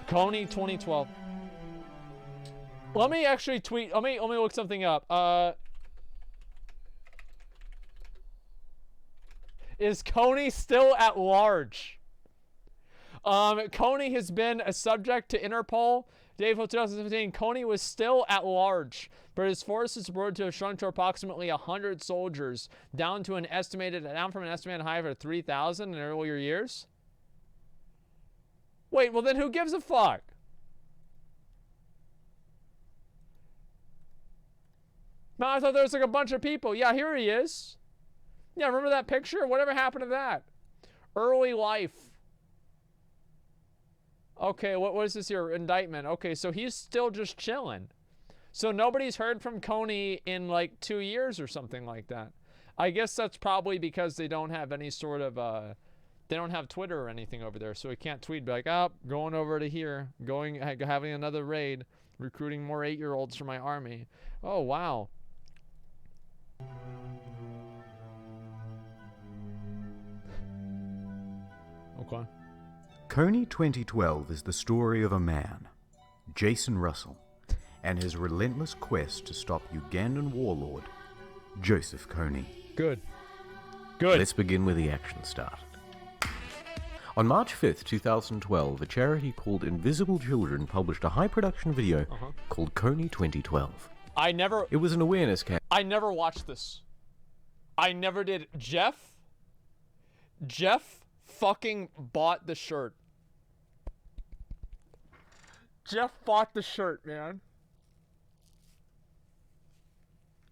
Kony2012. Let me actually tweet. Let me look something up. Is Kony still at large? Kony has been a subject to Interpol. Day of 2017, Kony was still at large, but his forces were to have shrunk to approximately 100 soldiers, down from an estimated high of 3,000 in earlier years. Wait, well then who gives a fuck? No, I thought there was like a bunch of people. Yeah, here he is. Yeah, remember that picture? Whatever happened to that? Early life. Okay, what is this here? Indictment. Okay, so he's still just chilling. So nobody's heard from Kony in like 2 years or something like that. I guess that's probably because they don't have any sort of, they don't have Twitter or anything over there. So he can't tweet, be like, oh, going over to here, having another raid, recruiting more 8-year-olds for my army. Oh, wow. Okay. Kony2012 is the story of a man, Jason Russell, and his relentless quest to stop Ugandan warlord, Joseph Kony. Good. Good. Let's begin where the action started. On March 5th, 2012, a charity called Invisible Children published a high-production video called Kony2012. It was an awareness campaign. I never watched this. I never did. Jeff fucking bought the shirt. Jeff bought the shirt, man.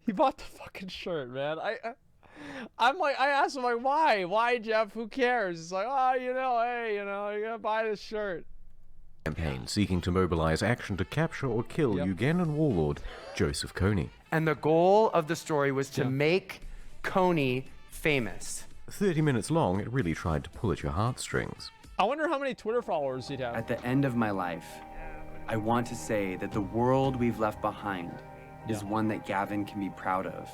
He bought the fucking shirt, man. I'm like, I asked him, like, why? Why, Jeff? Who cares? It's like, oh, you know, hey, you know, you gotta buy this shirt. Campaign seeking to mobilize action to capture or kill Ugandan warlord Joseph Kony. And the goal of the story was to make Kony famous. 30 minutes long, it really tried to pull at your heartstrings. I wonder how many Twitter followers he'd have. At the end of my life, I want to say that the world we've left behind is one that Gavin can be proud of.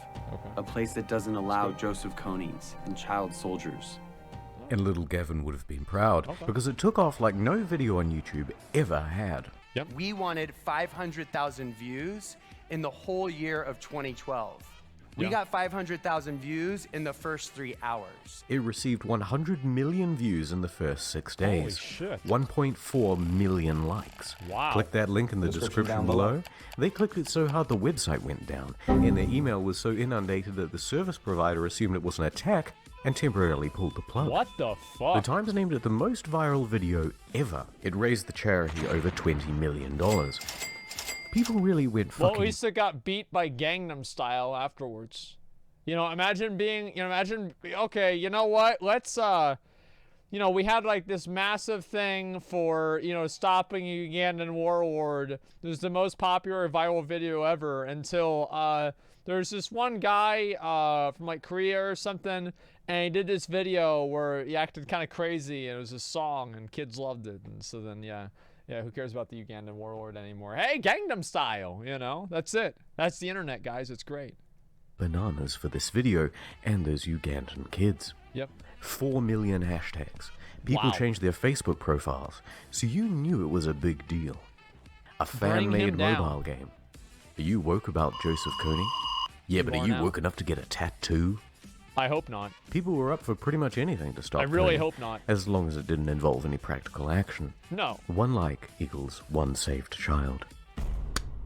A place that doesn't allow Joseph Konys and child soldiers. And little Gavin would have been proud because it took off like no video on YouTube ever had. We wanted 500,000 views in the whole year of 2012. We got 500,000 views in the first 3 hours. It received 100 million views in the first 6 days. Holy shit. 1.4 million likes. Wow. Click that link in the description below. They clicked it so hard the website went down, and their email was so inundated that the service provider assumed it was an attack and temporarily pulled the plug. What the fuck? The Times named it the most viral video ever. It raised the charity over $20 million. People really went fucking... Well, at least it got beat by Gangnam Style afterwards. You know, imagine being, okay, you know what? Let's, you know, we had like this massive thing for, you know, stopping a Ugandan warlord. It was the most popular viral video ever until, there's this one guy, from like Korea or something, and he did this video where he acted kind of crazy, and it was a song, and kids loved it, and so then, yeah, who cares about the Ugandan warlord anymore? Hey, Gangnam Style, you know, that's it. That's the internet, guys. It's great. Bananas for this video and those Ugandan kids. 4 million hashtags. People changed their Facebook profiles, so you knew it was a big deal. A fan-made mobile game. Are you woke about Joseph Kony? Yeah, but are you woke enough to get a tattoo? I hope not. People were up for pretty much anything to stop I really Kony, hope not. as long as it didn't involve any practical action. No. 1 like equals 1 saved child.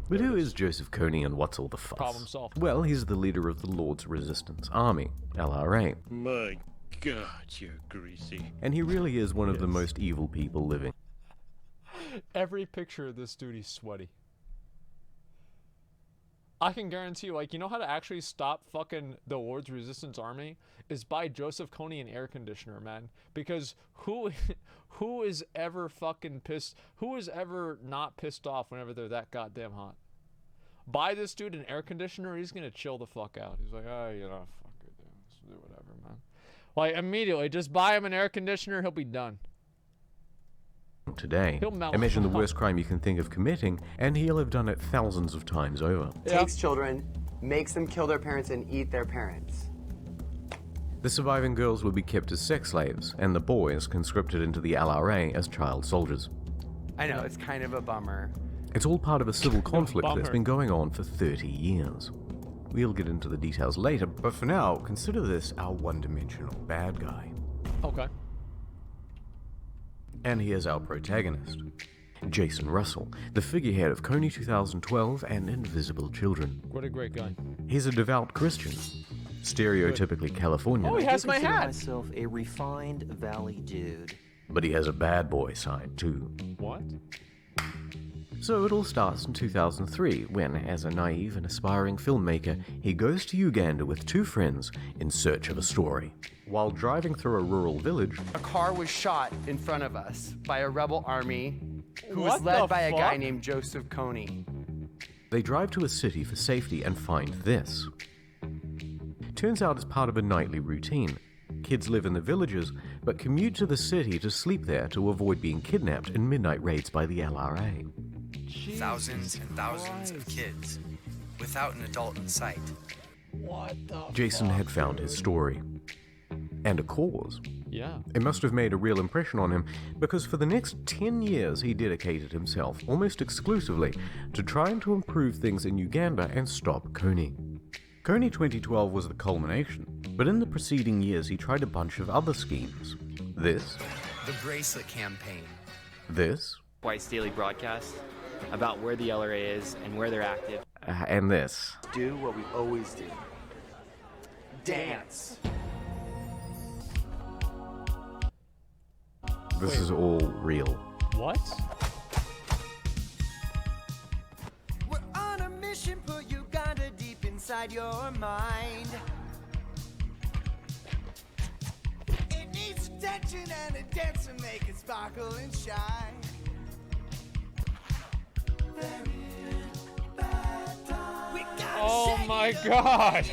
But who is Joseph Kony and what's all the fuss? Problem solved. Well, he's the leader of the Lord's Resistance Army, LRA. My God, you're greasy. And he really is one of the most evil people living. Every picture of this dude, he's sweaty. I can guarantee you, like, you know how to actually stop fucking the Lord's Resistance Army? Is buy Joseph Kony an air conditioner, man. Because who is ever fucking pissed? Who is ever not pissed off whenever they're that goddamn hot? Buy this dude an air conditioner, he's gonna chill the fuck out. He's like, oh, you know, fuck it, dude. Let's do whatever, man. Like, immediately, just buy him an air conditioner, he'll be done. Today, imagine the worst crime you can think of committing, and he'll have done it thousands of times over. Takes children, makes them kill their parents and eat their parents. The surviving girls would be kept as sex slaves, and the boys conscripted into the LRA as child soldiers. I know, it's kind of a bummer. It's all part of a civil conflict that's been going on for 30 years. We'll get into the details later, but for now, consider this our one-dimensional bad guy. Okay. And here's our protagonist, Jason Russell, the figurehead of Kony2012 and Invisible Children. What a great guy. He's a devout Christian, stereotypically Californian. Oh, he has my hat. I consider myself a refined valley dude. But he has a bad boy side too. What? So it all starts in 2003 when, as a naive and aspiring filmmaker, he goes to Uganda with two friends in search of a story. While driving through a rural village, A car was shot in front of us by a rebel army who was What led the by a guy fuck? named Joseph Kony. they drive to a city for safety and find this. Turns out it's part of a nightly routine. Kids live in the villages, but commute to the city to sleep there to avoid being kidnapped in midnight raids by the LRA. Thousands and thousands of kids, without an adult in sight. What the Jason had found his story. And a cause. Yeah. It must have made a real impression on him, because for the next 10 years he dedicated himself almost exclusively to trying to improve things in Uganda and stop Kony. Kony2012 was the culmination, but in the preceding years he tried a bunch of other schemes. This, The Bracelet Campaign. this, White's daily broadcast about where the LRA is and where they're active. and this. Do what we always do. Dance. This is all real. What? We're on a mission, put Uganda deep inside your mind. It needs attention and a dance to make it sparkle and shine. Oh my god!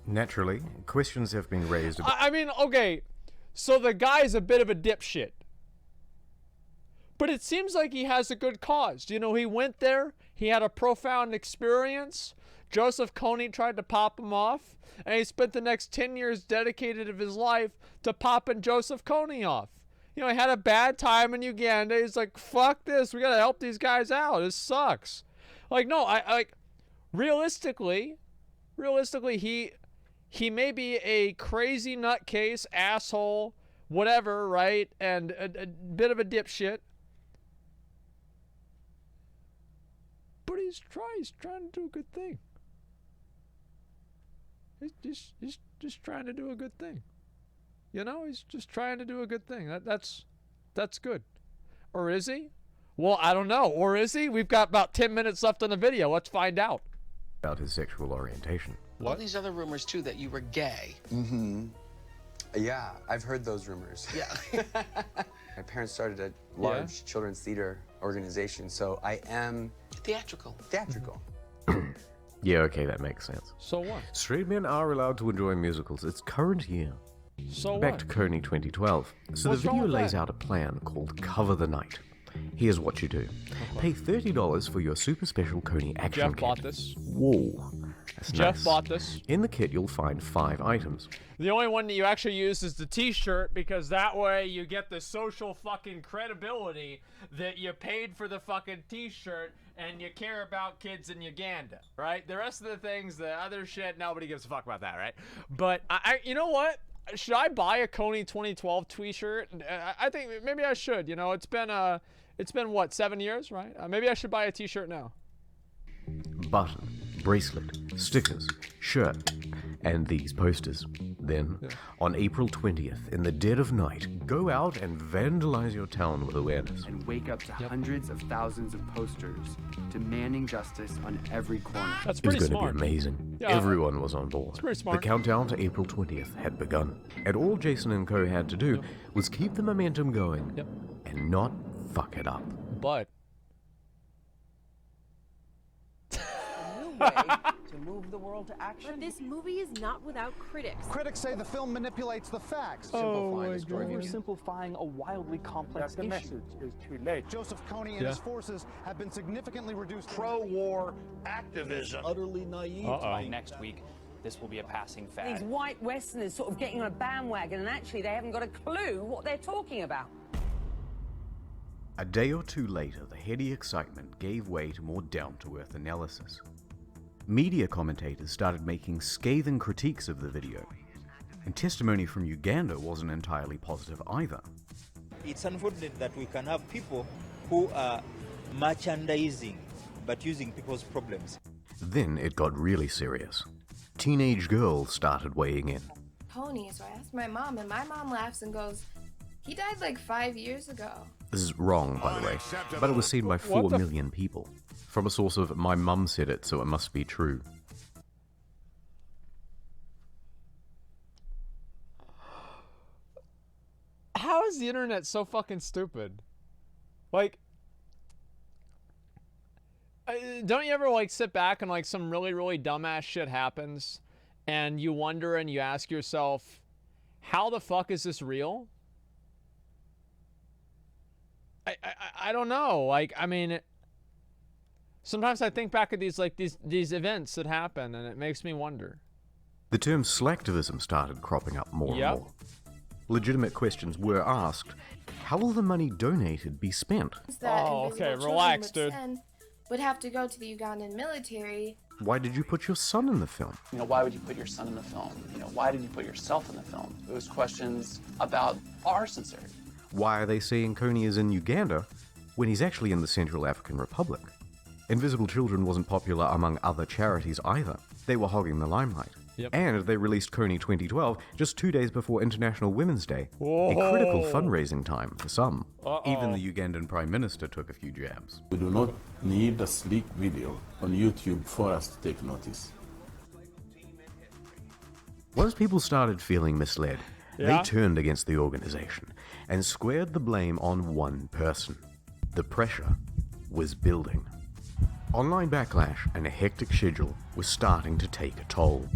Naturally, questions have been raised about I mean, okay, so the guy's a bit of a dipshit. But it seems like he has a good cause. You know, he went there, he had a profound experience. Joseph Kony tried to pop him off, and he spent the next 10 years dedicated of his life to popping Joseph Kony off. You know, he had a bad time in Uganda. He's like, fuck this, we gotta help these guys out. This sucks. Like, no, I like, realistically, he may be a crazy nutcase, asshole, whatever, right? And a bit of a dipshit. But he's trying to do a good thing. He's just trying to do a good thing. You know, he's just trying to do a good thing. That's good. Or is he? Well, I don't know. Or is he? We've got about 10 minutes left on the video. Let's find out. his sexual orientation. All these other rumors, too, that you were gay. Mm-hmm. Yeah, I've heard those rumors. Yeah. My parents started a large children's theater organization, so I am... Theatrical. Theatrical. Yeah, okay, that makes sense. So what? Straight men are allowed to enjoy musicals. It's current year. So Back what? to Kony2012. So What's the wrong video with lays that? out a plan called Cover the Night. Here's what you do. Pay $30 for your super special Kony action Jeff kit. bought this. Whoa. That's Jeff nice. bought this. In the kit, you'll find 5 items. The only one that you actually use is the t-shirt, because that way you get the social fucking credibility that you paid for the fucking t-shirt and you care about kids in Uganda, right? The rest of the things, the other shit, nobody gives a fuck about that, right? But I you know what? Should I buy a Kony2012 t-shirt? I think maybe I should. You know, it's been what, 7 years, right? Maybe I should buy a t-shirt now. Button, bracelet, stickers, shirt, and these posters. Then, on April 20th, in the dead of night, go out and vandalize your town with awareness. And wake up to hundreds of thousands of posters demanding justice on every corner. That's It was pretty going smart. to be amazing. Yeah. Everyone was on board. It's pretty smart. The countdown to April 20th had begun. And all Jason and co had to do was keep the momentum going and not fuck it up. But way to move the world to action. But this movie is not without critics. Critics say the film manipulates the facts, Oh simplifying the story. Oversimplifying a wildly complex issue. message is too late. Joseph Kony and his forces have been significantly reduced. Pro-war activism. Utterly naive. By next week, this will be a passing fad. These white Westerners sort of getting on a bandwagon, and actually they haven't got a clue what they're talking about. A day or two later, the heady excitement gave way to more down-to-earth analysis. Media commentators started making scathing critiques of the video, and testimony from Uganda wasn't entirely positive either. It's unfortunate that we can have people who are merchandising, but using people's problems. Then it got really serious. Teenage girls started weighing in. Kony, so I asked my mom, and my mom laughs and goes, "He died like 5 years ago." This is wrong, by the way, but it was seen by 4 million people. From a source of "my mum said it, so it must be true." How is the internet so fucking stupid? Like, don't you ever like sit back and like some really, really dumbass shit happens and you wonder and you ask yourself, how the fuck is this real? I don't know. Like, I mean, sometimes I think back at these like these events that happen and it makes me wonder. The term slacktivism started cropping up more and more. Legitimate questions were asked. How will the money donated be spent? Oh, okay, relax, dude. Would have to go to the Ugandan military. Why did you put your son in the film? You know, why would you put your son in the film? You know, why did you put yourself in the film? It was questions about our sincerity. Why are they saying Kony is in Uganda when he's actually in the Central African Republic? Invisible Children wasn't popular among other charities either. They were hogging the limelight. Yep. And they released Kony2012 just 2 days before International Women's Day. Whoa. A critical fundraising time for some. Even the Ugandan Prime Minister took a few jabs. We do not need a sleek video on YouTube for us to take notice. Once people started feeling misled, they turned against the organization and squared the blame on one person. The pressure was building. Online backlash and a hectic schedule was starting to take a toll.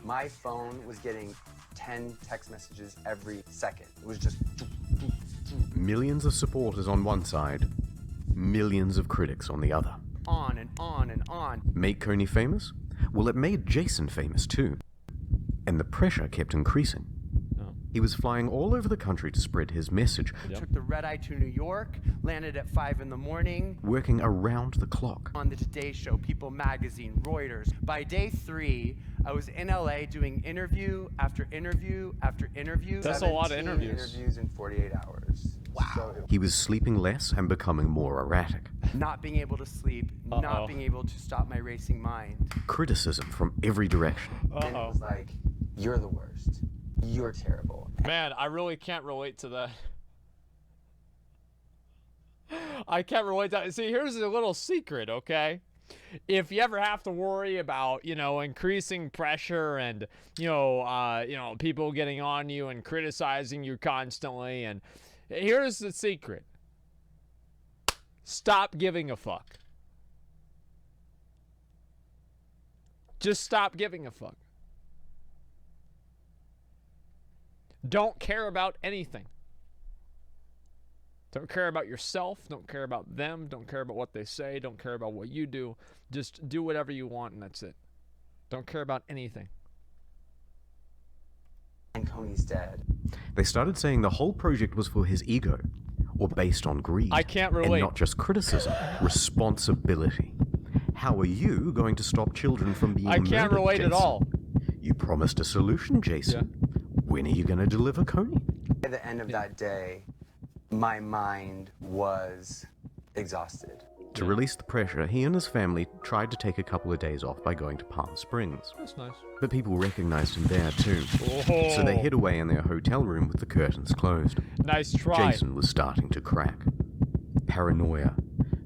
My phone was getting 10 text messages every second. It was just... Millions of supporters on one side, millions of critics on the other. On and on and on. Make Kony famous? Well, it made Jason famous too. And the pressure kept increasing. He was flying all over the country to spread his message. Took the red eye to New York, landed at 5 in the morning. Working around the clock. On the Today Show, People Magazine, Reuters. By day 3, I was in LA doing interview after interview after interview. That's a lot of interviews. Interviews in 48 hours. Wow. So he was sleeping less and becoming more erratic. Not being able to sleep, not being able to stop my racing mind. Criticism from every direction. And it was like, you're the worst. You're terrible. Man, I really can't relate to that. I can't relate to that. See, here's a little secret, okay? If you ever have to worry about, you know, increasing pressure and, you know, people getting on you and criticizing you constantly, and here's the secret. Stop giving a fuck. Just stop giving a fuck. Don't care about anything. Don't care about yourself. Don't care about them. Don't care about what they say. Don't care about what you do. Just do whatever you want and that's it. Don't care about anything. And Kony's dead. They started saying the whole project was for his ego, or based on greed. I can't relate. And not just criticism, responsibility. How are you going to stop children from being murdered, I can't relate Jason? at all. You promised a solution, Jason. Yeah. When are you going to deliver, Kony? At the end of that day, my mind was exhausted. To release the pressure, he and his family tried to take a couple of days off by going to Palm Springs. That's nice. But people recognized him there too. So they hid away in their hotel room with the curtains closed. Nice try. Jason was starting to crack. Paranoia,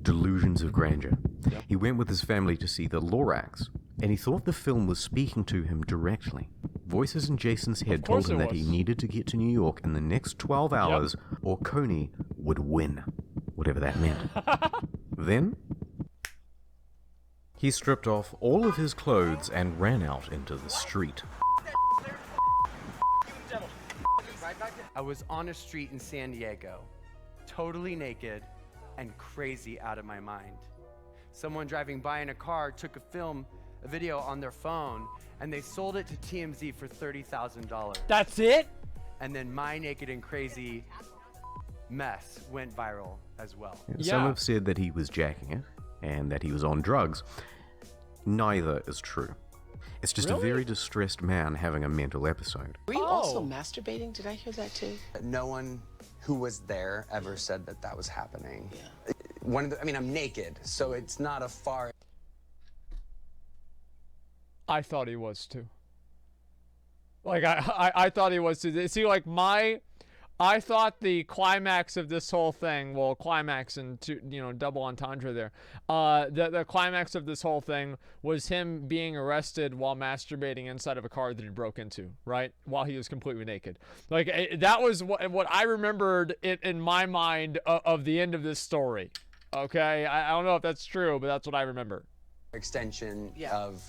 delusions of grandeur. Yep. He went with his family to see the Lorax, and he thought the film was speaking to him directly. Voices in Jason's head told him that he needed to get to New York in the next 12 hours, or Kony would win, whatever that meant. Then, he stripped off all of his clothes and ran out into the street. I was on a street in San Diego, totally naked and crazy out of my mind. Someone driving by in a car took a video on their phone, and they sold it to TMZ for $30,000. That's it? And then my naked and crazy mess went viral as well. Some have said that he was jacking it and that he was on drugs. Neither is true. It's just a very distressed man having a mental episode. Were you also masturbating? Did I hear that too? No one who was there ever said that that was happening. Yeah. I mean, I'm naked, so it's not a far... I thought he was too. Like, I thought he was too. See, like, I thought the climax of this whole thing, well, climax and double entendre there. The climax of this whole thing was him being arrested while masturbating inside of a car that he broke into, right? While he was completely naked. Like, that was what I remembered in my mind of the end of this story. Okay, I don't know if that's true, but that's what I remember. Extension of,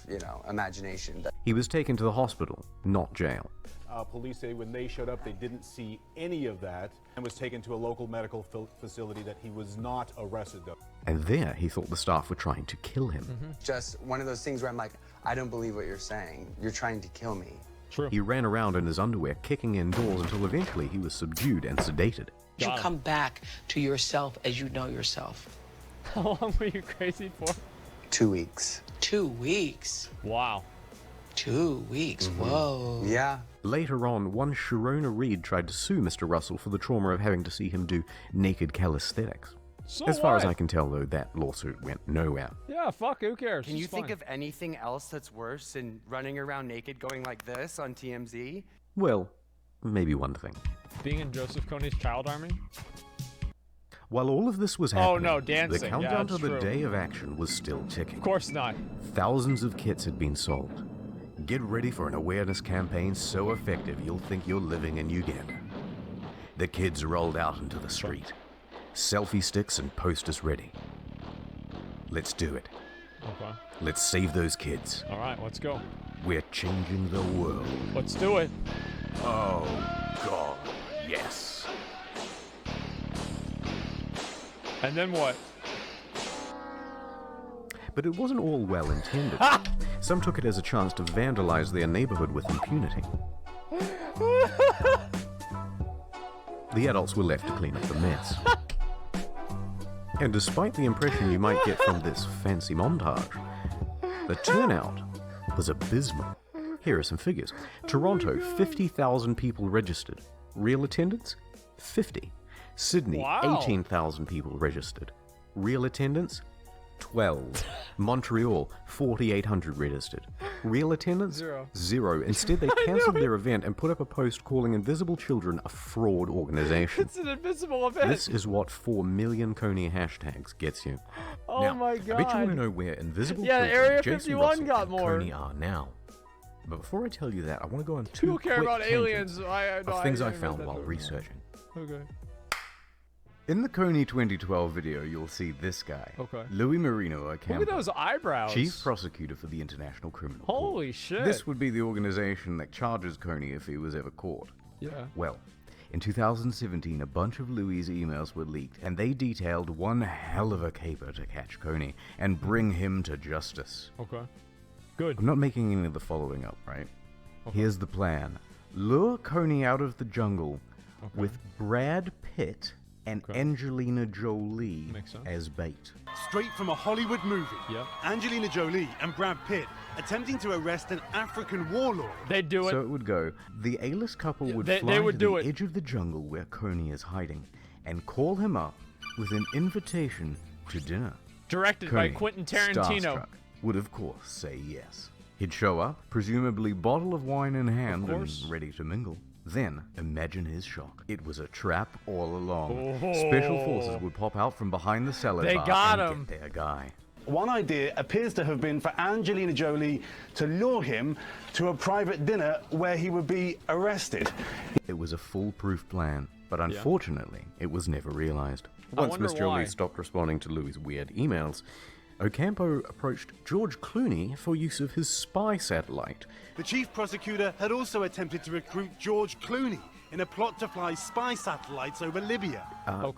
imagination. He was taken to the hospital, not jail. Police say when they showed up, they didn't see any of that and was taken to a local medical facility that he was not arrested, though. And there, he thought the staff were trying to kill him. Just one of those things where I'm like, I don't believe what you're saying. You're trying to kill me. True. He ran around in his underwear, kicking in doors until eventually he was subdued and sedated. You come back to yourself as you know yourself. How long were you crazy for? 2 weeks. 2 weeks? Wow. 2 weeks, whoa. Yeah. Later on, one Sharona Reed tried to sue Mr. Russell for the trauma of having to see him do naked calisthenics. As far as I can tell, though, that lawsuit went nowhere. Yeah, fuck, who cares? Can you think of anything else that's worse than running around naked going like this on TMZ? Well, maybe one thing. Being in Joseph Kony's child army? While all of this was happening, dancing. the countdown to the day of action was still ticking. Of course not. Thousands of kits had been sold. Get ready for an awareness campaign so effective you'll think you're living in Uganda. The kids rolled out into the street. Selfie sticks and posters ready. Let's do it. Okay. Let's save those kids. All right, let's go. We're changing the world. Let's do it. Oh, God, yes. And then what? But it wasn't all well intended. Some took it as a chance to vandalize their neighborhood with impunity. The adults were left to clean up the mess. And despite the impression you might get from this fancy montage, the turnout was abysmal. Here are some figures. Toronto, 50,000 people registered. Real attendance? 50. Sydney, 18,000 people registered. Real attendance? 12. Montreal, 4,800 registered. Real attendance? Zero. Instead, they cancelled their event and put up a post calling Invisible Children a fraud organization. It's an invisible event. This is what 4 million Kony hashtags gets you. Oh now, my God. I bet you want to know where Invisible Children, Area Jason 51 Russell, got and more. Kony are now. But before I tell you that, I want to go on two People care quick about aliens. of things I found while researching. Okay. In the Kony 2012 video, you'll see this guy. Okay. Louis Marino Ocampo. Look at those eyebrows. Chief prosecutor for the International Criminal Court. Holy shit. This would be the organization that charges Kony if he was ever caught. Yeah. Well, in 2017, a bunch of Louis' emails were leaked, and they detailed one hell of a caper to catch Kony and bring him to justice. Okay. Good. I'm not making any of the following up, right? Okay. Here's the plan. Lure Kony out of the jungle with Brad Pitt and Angelina Jolie as bait. Straight from a Hollywood movie. Yeah. Angelina Jolie and Brad Pitt attempting to arrest an African warlord. They'd do it. So it would go. The A-list couple would fly to the edge of the jungle where Kony is hiding and call him up with an invitation to dinner. Directed by Quentin Tarantino. Starstruck, would of course say yes. He'd show up, presumably bottle of wine in hand and ready to mingle. Then, imagine his shock. It was a trap all along. Special forces would pop out from behind the cellar bar and get their guy. One idea appears to have been for Angelina Jolie to lure him to a private dinner where he would be arrested. It was a foolproof plan, but unfortunately, it was never realized. Once Miss Jolie stopped responding to Louis' weird emails, Ocampo approached George Clooney for use of his spy satellite. The chief prosecutor had also attempted to recruit George Clooney in a plot to fly spy satellites over Libya.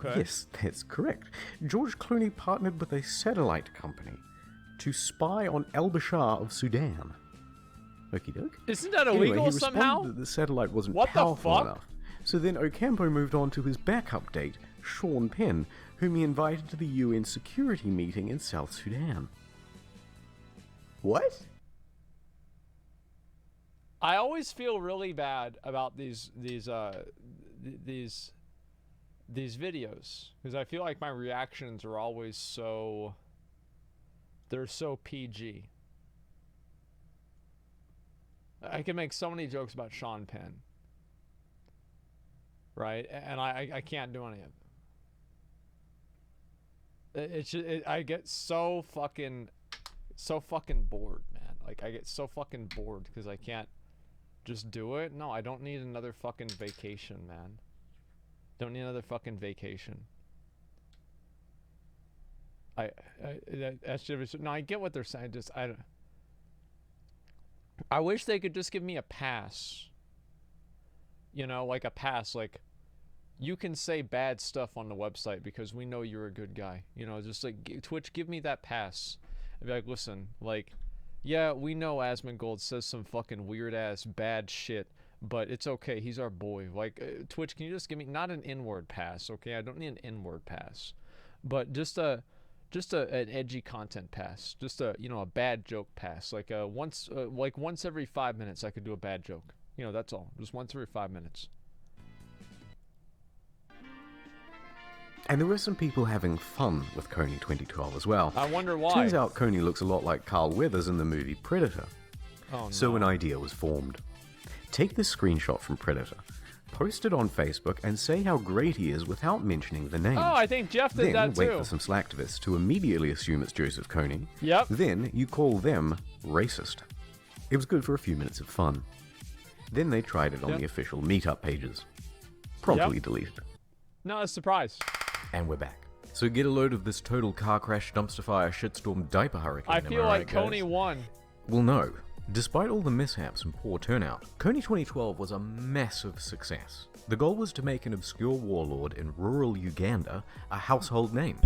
Yes, that's correct. George Clooney partnered with a satellite company to spy on al-Bashir of Sudan. Okie doke. Isn't that illegal he somehow? That the satellite wasn't powerful enough. So then Ocampo moved on to his backup date, Sean Penn, whom he invited to the UN security meeting in South Sudan. What? I always feel really bad about these videos because I feel like my reactions are always so, they're so PG. I can make so many jokes about Sean Penn, right? And I can't do any of it. It's just, I get so fucking bored, man. Like, I get so fucking bored because I can't just do it. No, I don't need another fucking vacation, man. Don't need another fucking vacation. That's just, no, I get what they're saying. Just, I wish they could just give me a pass. You know, like a pass, like, you can say bad stuff on the website because we know you're a good guy. You know, just like, Twitch, give me that pass. I'd be like, listen, like, yeah, we know Asmongold says some fucking weird-ass bad shit, but it's okay, he's our boy. Like, Twitch, can you just give me, not an inward pass, okay? I don't need an inward pass. But just an edgy content pass. Just a, you know, a bad joke pass. Like, once every 5 minutes I could do a bad joke. You know, that's all. Just once every 5 minutes. And there were some people having fun with Kony2012 as well. I wonder why. Turns out Kony looks a lot like Carl Weathers in the movie Predator. Oh, no. So an idea was formed. Take this screenshot from Predator, post it on Facebook, and say how great he is without mentioning the name. Oh, I think Jeff did that too. Then wait for some Slacktivists to immediately assume it's Joseph Kony. Yep. Then you call them racist. It was good for a few minutes of fun. Then they tried it on the official meetup pages. Promptly deleted. No, a surprise. And we're back. So get a load of this total car crash, dumpster fire, shitstorm, diaper hurricane. I feel like Kony won. Well, no. Despite all the mishaps and poor turnout, Kony2012 was a massive success. The goal was to make an obscure warlord in rural Uganda a household name.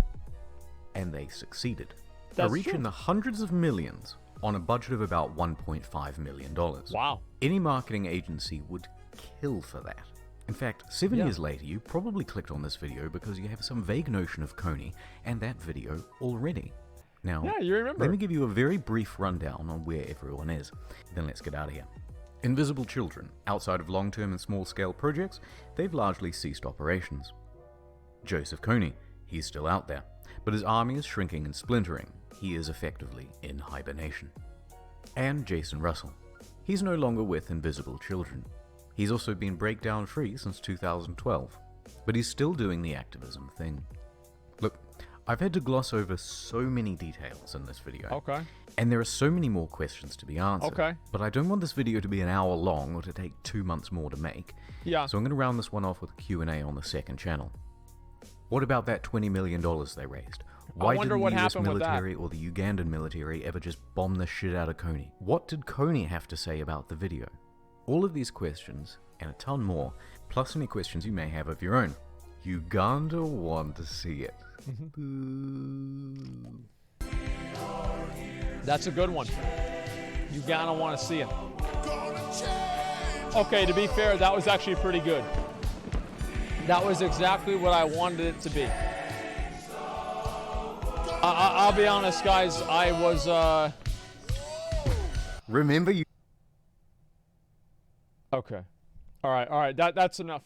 And they succeeded. That's reaching true. the hundreds of millions on a budget of about $1.5 million. Wow. Any marketing agency would kill for that. In fact, 7 years later, you probably clicked on this video because you have some vague notion of Kony and that video already. Now, yeah, you remember. Let me give you a very brief rundown on where everyone is. Then let's get out of here. Invisible Children. Outside of long-term and small-scale projects, they've largely ceased operations. Joseph Kony. He's still out there, but his army is shrinking and splintering. He is effectively in hibernation. And Jason Russell. He's no longer with Invisible Children. He's also been breakdown free since 2012, but he's still doing the activism thing. Look, I've had to gloss over so many details in this video. Okay. And there are so many more questions to be answered. Okay. But I don't want this video to be an hour long or to take 2 months more to make. Yeah. So I'm going to round this one off with a Q&A on the second channel. What about that $20 million they raised? Why didn't the US military or the Ugandan military ever just bomb the shit out of Kony? What did Kony have to say about the video? All of these questions, and a ton more, plus any questions you may have of your own. Uganda want to see it. That's a good one. Uganda want to see it. Okay, to be fair, that was actually pretty good. That was exactly what I wanted it to be. I'll be honest, guys. I was, Remember you... Okay. All right. That's enough.